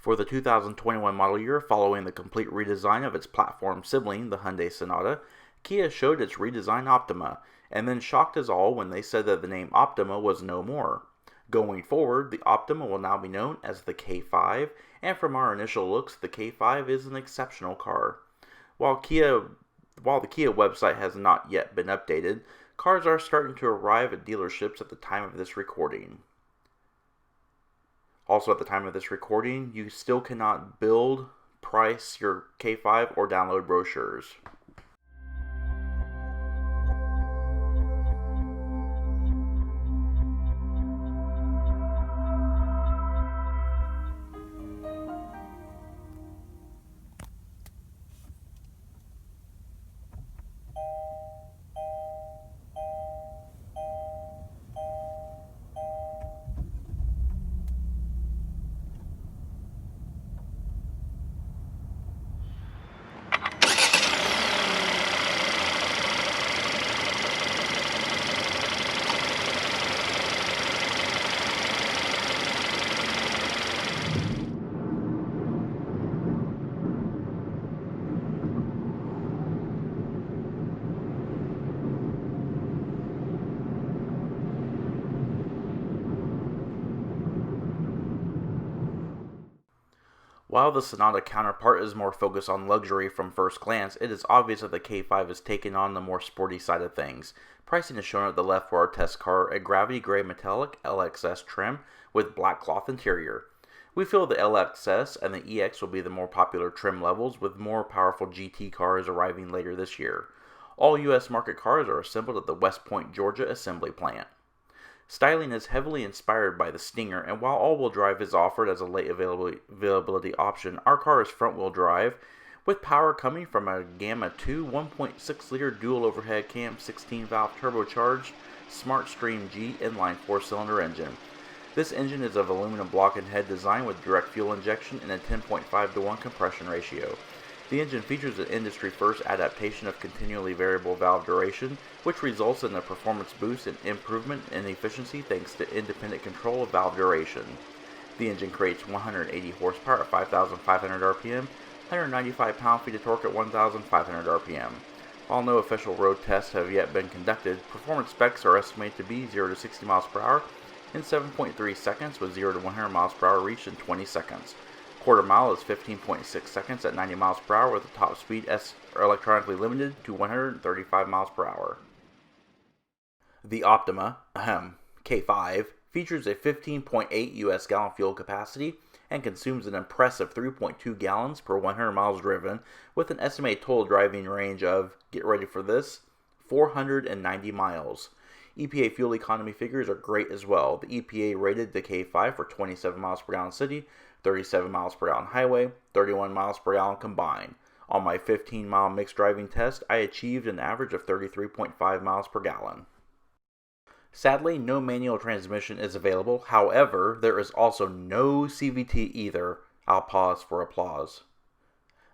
For the 2021 model year, following the complete redesign of its platform sibling, the Hyundai Sonata, Kia showed its redesigned Optima, and then shocked us all when they said that the name Optima was no more. Going forward, the Optima will now be known as the K5, and from our initial looks, the K5 is an exceptional car. While the Kia website has not yet been updated, cars are starting to arrive at dealerships at the time of this recording. Also, at the time of this recording, you still cannot build, price your K5, or download brochures. While the Sonata counterpart is more focused on luxury from first glance, it is obvious that the K5 has taken on the more sporty side of things. Pricing is shown at the left for our test car, a gravity gray metallic LXS trim with black cloth interior. We feel the LXS and the EX will be the more popular trim levels, with more powerful GT cars arriving later this year. All U.S. market cars are assembled at the West Point, Georgia assembly plant. Styling is heavily inspired by the Stinger, and while all-wheel drive is offered as a late availability option, our car is front-wheel drive, with power coming from a Gamma 2 1.6-liter dual overhead cam 16-valve turbocharged SmartStream G inline 4-cylinder engine. This engine is of aluminum block and head design with direct fuel injection and a 10.5-to-1 compression ratio. The engine features an industry-first adaptation of continually variable valve duration, which results in a performance boost and improvement in efficiency thanks to independent control of valve duration. The engine creates 180 horsepower at 5,500 RPM, 195 pound-feet of torque at 1,500 RPM. While no official road tests have yet been conducted, performance specs are estimated to be 0 to 60 miles per hour in 7.3 seconds, with 0 to 100 miles per hour reached in 20 seconds. Quarter mile is 15.6 seconds at 90 miles per hour, with the top speed electronically limited to 135 miles per hour. The Optima, K5, features a 15.8 US gallon fuel capacity and consumes an impressive 3.2 gallons per 100 miles driven, with an estimated total driving range of, get ready for this, 490 miles. EPA fuel economy figures are great as well. The EPA rated the K5 for 27 miles per gallon city, 37 miles per gallon highway, 31 miles per gallon combined. On my 15-mile mixed driving test, I achieved an average of 33.5 miles per gallon. Sadly, no manual transmission is available. However, there is also no CVT either. I'll pause for applause.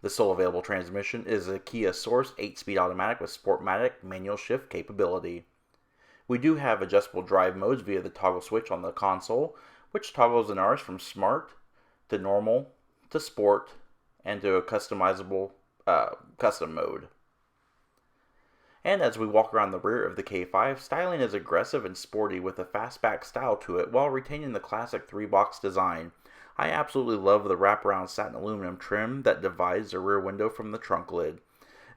The sole available transmission is a Kia Source 8-speed automatic with Sportmatic manual shift capability. We do have adjustable drive modes via the toggle switch on the console, which toggles in ours from Smart to Normal to Sport and to a customizable custom mode. And as we walk around the rear of the K5, styling is aggressive and sporty with a fastback style to it while retaining the classic 3-box design. I absolutely love the wraparound satin aluminum trim that divides the rear window from the trunk lid.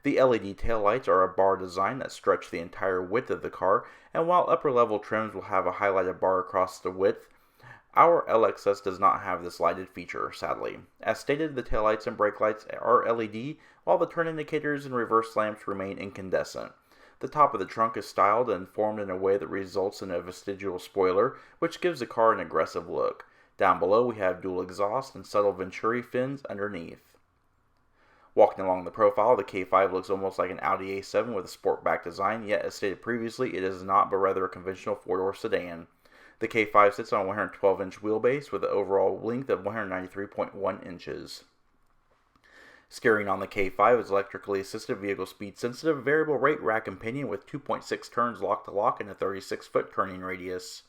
The LED taillights are a bar design that stretch the entire width of the car, and while upper level trims will have a highlighted bar across the width, our LXS does not have this lighted feature, sadly. As stated, the taillights and brake lights are LED, while the turn indicators and reverse lamps remain incandescent. The top of the trunk is styled and formed in a way that results in a vestigial spoiler, which gives the car an aggressive look. Down below we have dual exhaust and subtle Venturi fins underneath. Walking along the profile, the K5 looks almost like an Audi A7 with a sportback design, yet as stated previously, it is not but rather a conventional 4-door sedan. The K5 sits on a 112-inch wheelbase with an overall length of 193.1 inches. Steering on the K5 is electrically assisted vehicle speed sensitive variable rate rack and pinion with 2.6 turns lock to lock and a 36-foot turning radius.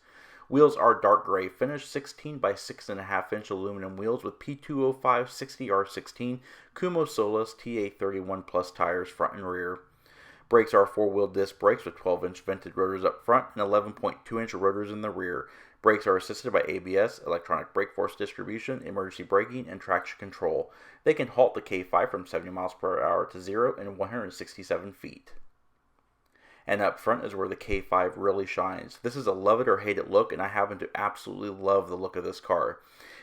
Wheels are dark gray finish, 16 by 6.5 inch aluminum wheels with P205 60R16 Kumo Solus TA31 Plus tires front and rear. Brakes are 4-wheel disc brakes with 12-inch vented rotors up front and 11.2-inch rotors in the rear. Brakes are assisted by ABS, electronic brake force distribution, emergency braking, and traction control. They can halt the K5 from 70 miles per hour to 0 in 167 feet. And up front is where the K5 really shines. This is a love it or hate it look, and I happen to absolutely love the look of this car.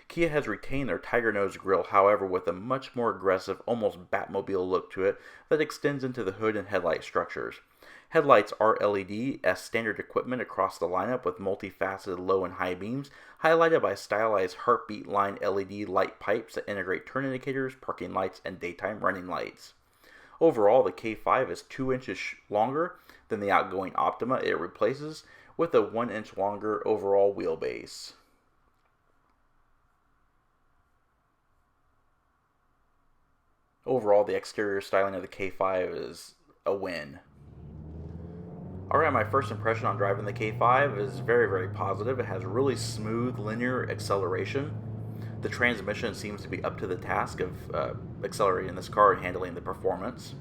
Kia has retained their tiger nose grille, however, with a much more aggressive, almost Batmobile look to it that extends into the hood and headlight structures. Headlights are LED as standard equipment across the lineup with multifaceted low and high beams, highlighted by stylized heartbeat line LED light pipes that integrate turn indicators, parking lights, and daytime running lights. Overall, the K5 is 2 inches longer than the outgoing Optima it replaces, with a 1 inch longer overall wheelbase. Overall, the exterior styling of the K5 is a win. Alright, my first impression on driving the K5 is very, very positive. It has really smooth, linear acceleration. The transmission seems to be up to the task of accelerating this car and handling the performance.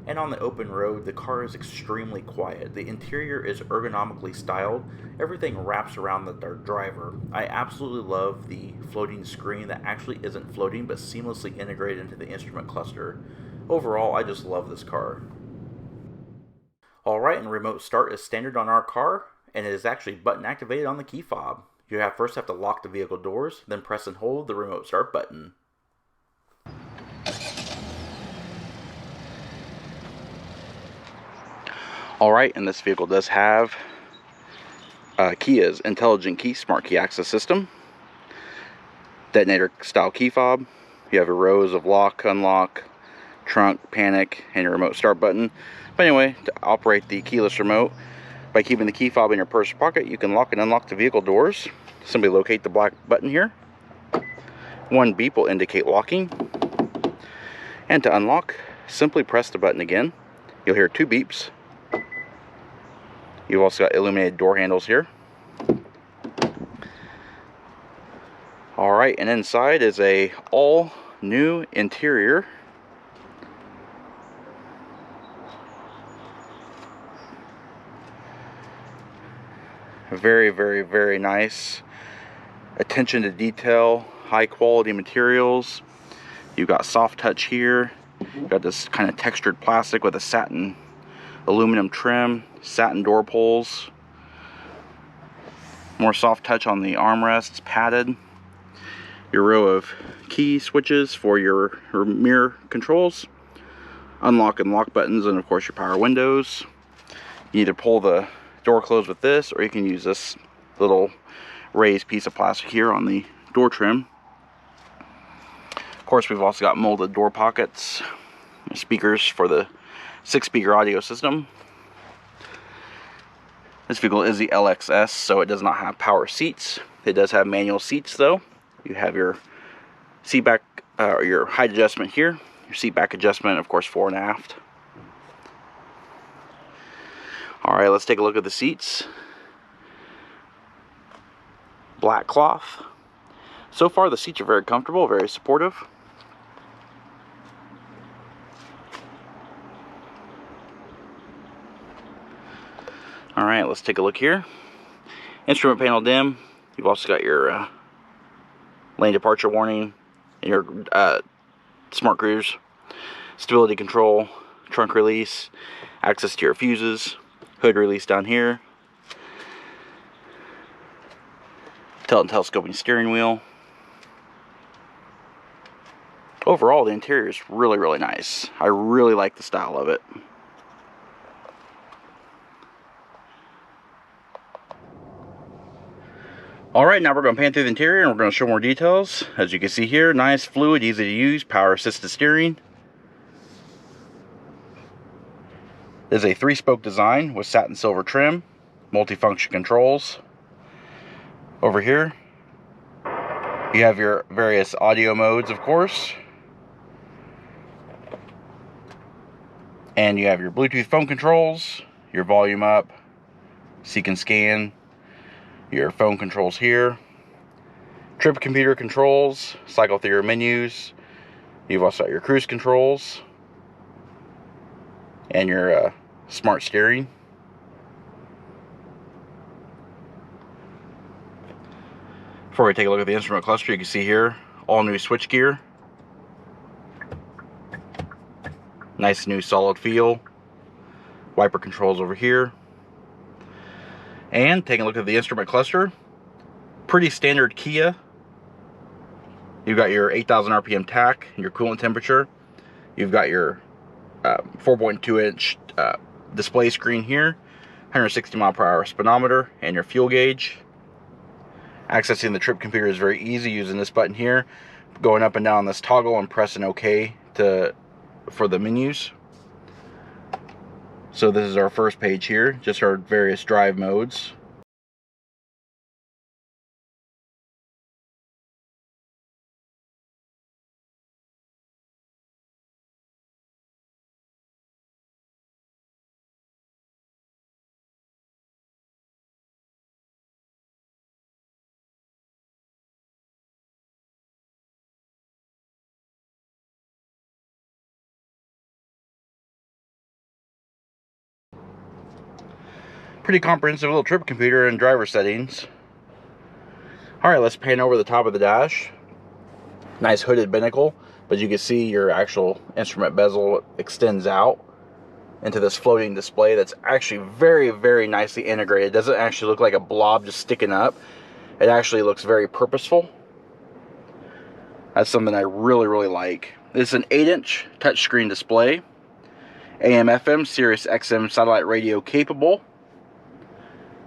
And on the open road, the car is extremely quiet. The interior is ergonomically styled. Everything wraps around the driver. I absolutely love the floating screen that actually isn't floating but seamlessly integrated into the instrument cluster. Overall, I just love this car. Alright, and remote start is standard on our car, and it is actually button activated on the key fob. You first have to lock the vehicle doors, then press and hold the remote start button. Alright, and this vehicle does have Kia's Intelligent Key Smart Key Access System, detonator style key fob. You have your rows of lock, unlock, trunk, panic, and your remote start button. But anyway, to operate the keyless remote, by keeping the key fob in your purse pocket, you can lock and unlock the vehicle doors. Simply locate the black button here. One beep will indicate locking. And to unlock, simply press the button again. You'll hear 2 beeps. You've also got illuminated door handles here. Alright, and inside is a all new interior. Very, very, very nice. Attention to detail, high quality materials. You've got soft touch here. You've got this kind of textured plastic with a satin aluminum trim, satin door pulls. More soft touch on the armrests, padded. Your row of key switches for your mirror controls. Unlock and lock buttons, and of course your power windows. You need to pull the door closed with this, or you can use this little raised piece of plastic here on the door trim. Of course, we've also got molded door pockets, speakers for the 6-speaker audio system. This vehicle is the LXS, so it does not have power seats. It does have manual seats though. You have your seat back, or your height adjustment here, your seat back adjustment, of course, fore and aft. Alright, let's take a look at the seats. Black cloth. So far the seats are very comfortable, very supportive. Alright, let's take a look here. Instrument panel dim. You've also got your lane departure warning and your smart cruise, stability control, trunk release, access to your fuses, hood release down here, tilt and telescoping steering wheel. Overall, the interior is really, really nice. I really like the style of it. Alright, now we're going to pan through the interior and we're going to show more details. As you can see here, nice, fluid, easy to use, power assisted steering. It is a 3-spoke design with satin silver trim, multifunction controls. Over here, you have your various audio modes, of course. And you have your Bluetooth phone controls, your volume up, seek and scan, Your phone controls here. Trip computer controls, cycle through your menus. You've also got your cruise controls and your smart steering. Before we take a look at the instrument cluster, you can see here all new switchgear. Nice new solid feel. Wiper controls over here. And taking a look at the instrument cluster, pretty standard Kia. You've got your 8,000 RPM tach, your coolant temperature. You've got your 4.2 inch display screen here, 160 mile per hour speedometer, and your fuel gauge. Accessing the trip computer is very easy using this button here, going up and down this toggle and pressing OK for the menus. So this is our first page here, just our various drive modes. Pretty comprehensive little trip computer and driver settings. Alright, let's pan over the top of the dash. Nice hooded binnacle, but you can see your actual instrument bezel extends out into this floating display that's actually very, very nicely integrated. It doesn't actually look like a blob just sticking up. It actually looks very purposeful. That's something I really, really like. This is an 8-inch touchscreen display. AM, FM, Sirius XM satellite radio capable.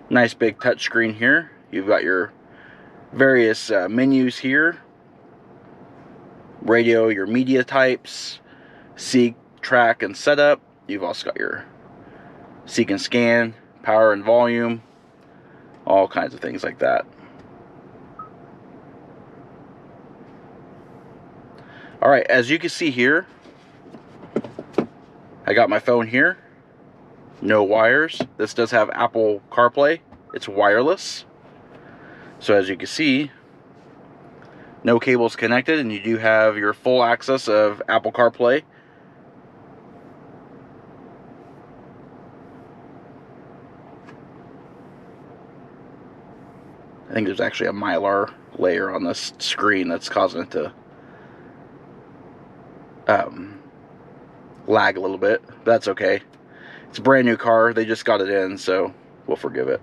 Nice big touchscreen here. You've got your various menus here. Radio, your media types, seek, track, and setup. You've also got your seek and scan, power and volume, all kinds of things like that. Alright, as you can see here, I got my phone here. No wires. This does have Apple CarPlay. It's wireless. So as you can see, no cables connected, and you do have your full access of Apple CarPlay. I think there's actually a Mylar layer on this screen that's causing it to lag a little bit. That's okay. It's a brand new car. They just got it in, so we'll forgive it.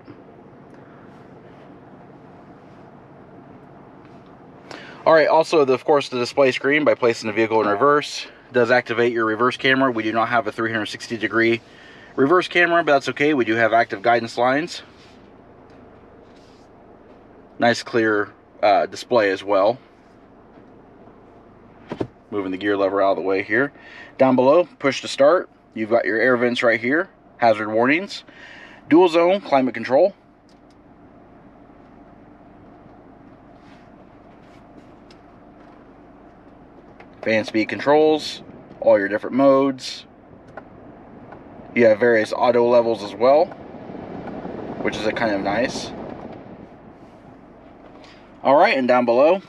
Alright, also, of course, the display screen, by placing the vehicle in reverse, does activate your reverse camera. We do not have a 360-degree reverse camera, but that's okay. We do have active guidance lines. Nice clear display as well. Moving the gear lever out of the way here. Down below, push to start. You've got your air vents right here, hazard warnings, dual zone climate control, fan speed controls, all your different modes. You have various auto levels as well, which is kind of nice. Alright, and down below,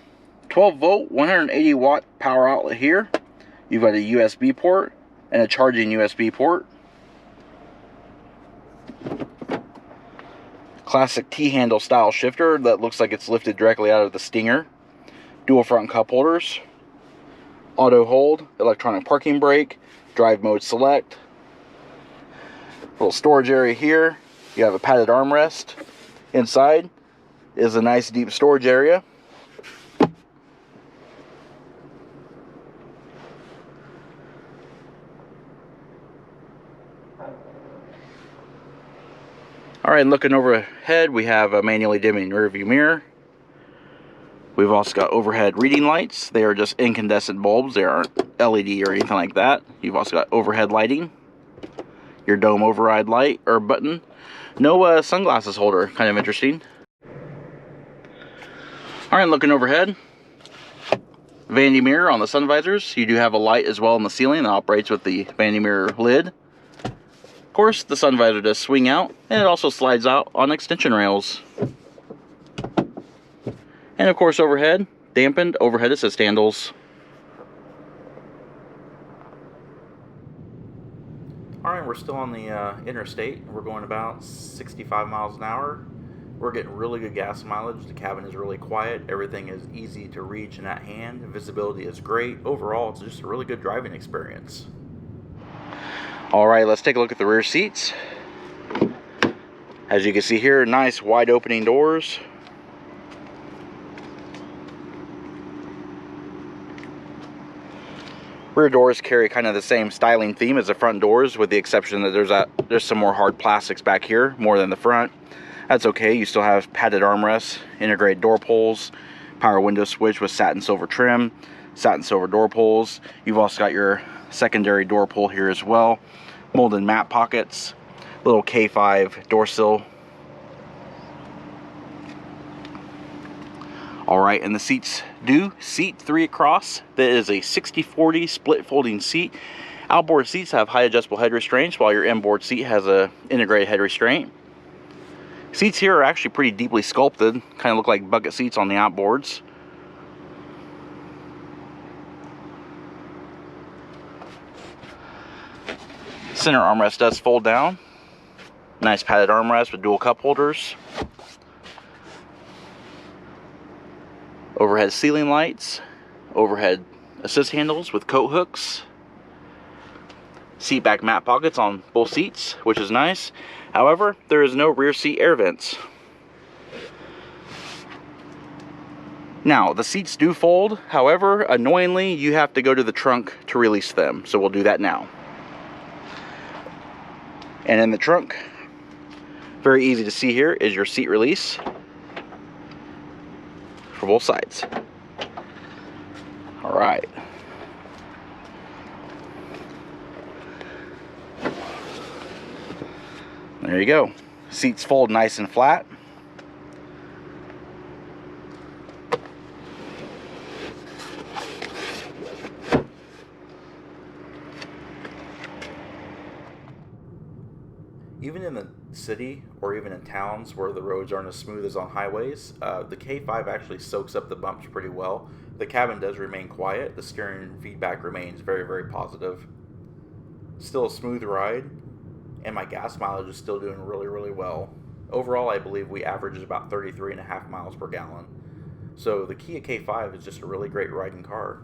12 volt, 180 watt power outlet here. You've got a USB port and a charging USB port. Classic T-handle style shifter that looks like it's lifted directly out of the Stinger. Dual front cup holders. Auto hold, electronic parking brake, drive mode select. Little storage area here. You have a padded armrest. Inside is a nice deep storage area. Alright, and looking overhead, we have a manually dimming rear view mirror. We've also got overhead reading lights. They are just incandescent bulbs. They aren't LED or anything like that. You've also got overhead lighting. Your dome override light or button. No sunglasses holder. Kind of interesting. Alright, looking overhead. Vanity mirror on the sun visors. You do have a light as well in the ceiling that operates with the vanity mirror lid. Of course, the sun visor does swing out, and it also slides out on extension rails. And of course overhead, dampened overhead assist handles. Alright, we're still on the interstate. We're going about 65 miles an hour. We're getting really good gas mileage. The cabin is really quiet. Everything is easy to reach and at hand. Visibility is great. Overall, it's just a really good driving experience. Alright, let's take a look at the rear seats. As you can see here, nice wide opening doors. Rear doors carry kind of the same styling theme as the front doors, with the exception that there's some more hard plastics back here, more than the front. That's okay. You still have padded armrests, integrated door pulls, power window switch with satin silver trim, satin silver door pulls. You've also got your secondary door pull here as well. Molded mat pockets, little K5 door sill. Alright, and the seats do seat 3 across. That is a 60/40 split folding seat. Outboard seats have high adjustable head restraints, while your inboard seat has a integrated head restraint. Seats here are actually pretty deeply sculpted, kind of look like bucket seats on the outboards. Center armrest does fold down. Nice padded armrest with dual cup holders. Overhead ceiling lights, overhead assist handles with coat hooks. Seat back mat pockets on both seats, which is nice. However, there is no rear seat air vents. Now, the seats do fold. However, annoyingly, you have to go to the trunk to release them. So we'll do that now. And in the trunk, very easy to see here, is your seat release for both sides. All right. There you go. Seats fold nice and flat. Even in the city or even in towns where the roads aren't as smooth as on highways, the K5 actually soaks up the bumps pretty well. The cabin does remain quiet. The steering feedback remains very, very positive. Still a smooth ride, and my gas mileage is still doing really, really well. Overall, I believe we average about 33.5 miles per gallon. So the Kia K5 is just a really great riding car.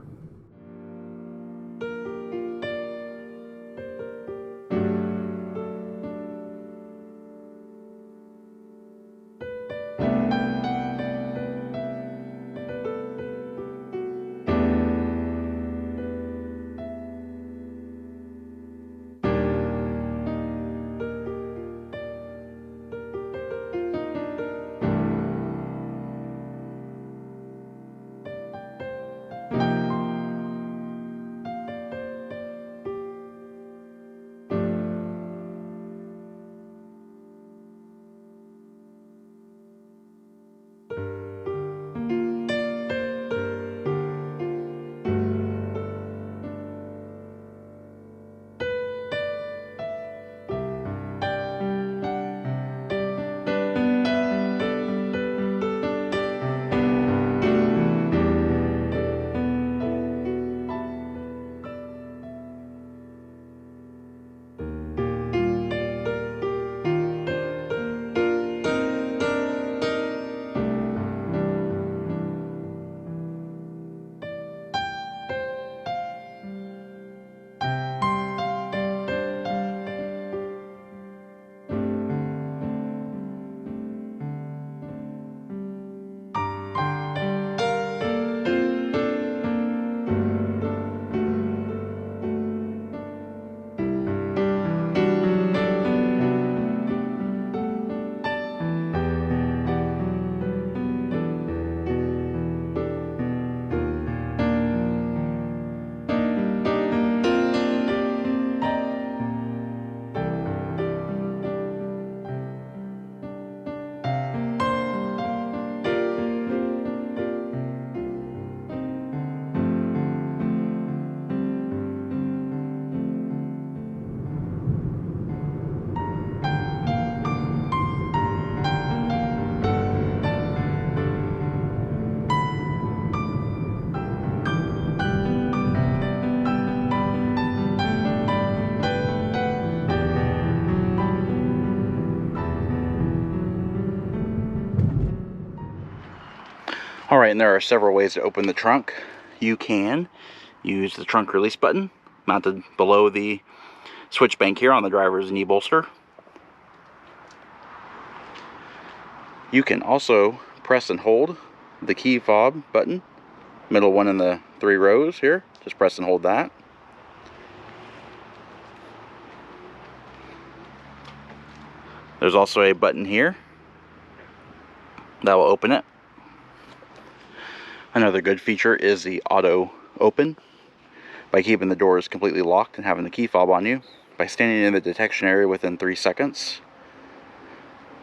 Alright, and there are several ways to open the trunk. You can use the trunk release button mounted below the switch bank here on the driver's knee bolster. You can also press and hold the key fob button, middle one in the 3 rows here. Just press and hold that. There's also a button here that will open it. Another good feature is the auto open, by keeping the doors completely locked and having the key fob on you. By standing in the detection area within 3 seconds,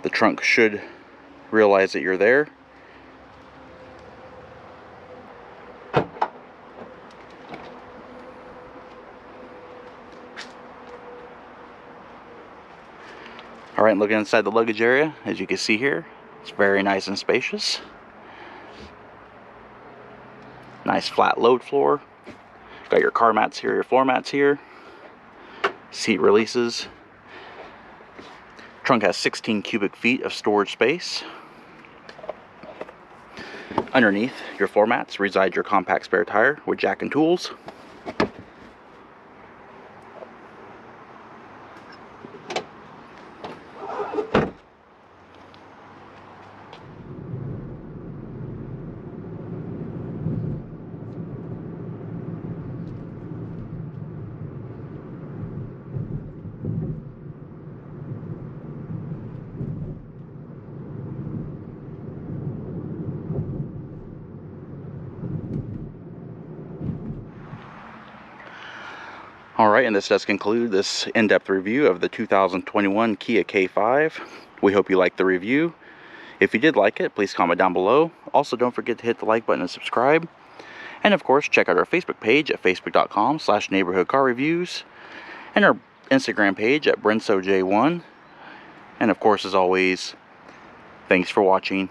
the trunk should realize that you're there. Alright, looking inside the luggage area, as you can see here, it's very nice and spacious. Nice flat load floor. Got your car mats here, your floor mats here. Seat releases. Trunk has 16 cubic feet of storage space. Underneath your floor mats reside your compact spare tire with jack and tools. Alright, and this does conclude this in-depth review of the 2021 Kia K5. We hope you liked the review. If you did like it, please comment down below. Also, don't forget to hit the like button and subscribe. And of course, check out our Facebook page at facebook.com/neighborhoodcarreviews. And our Instagram page at BrensoJ1. And of course, as always, thanks for watching.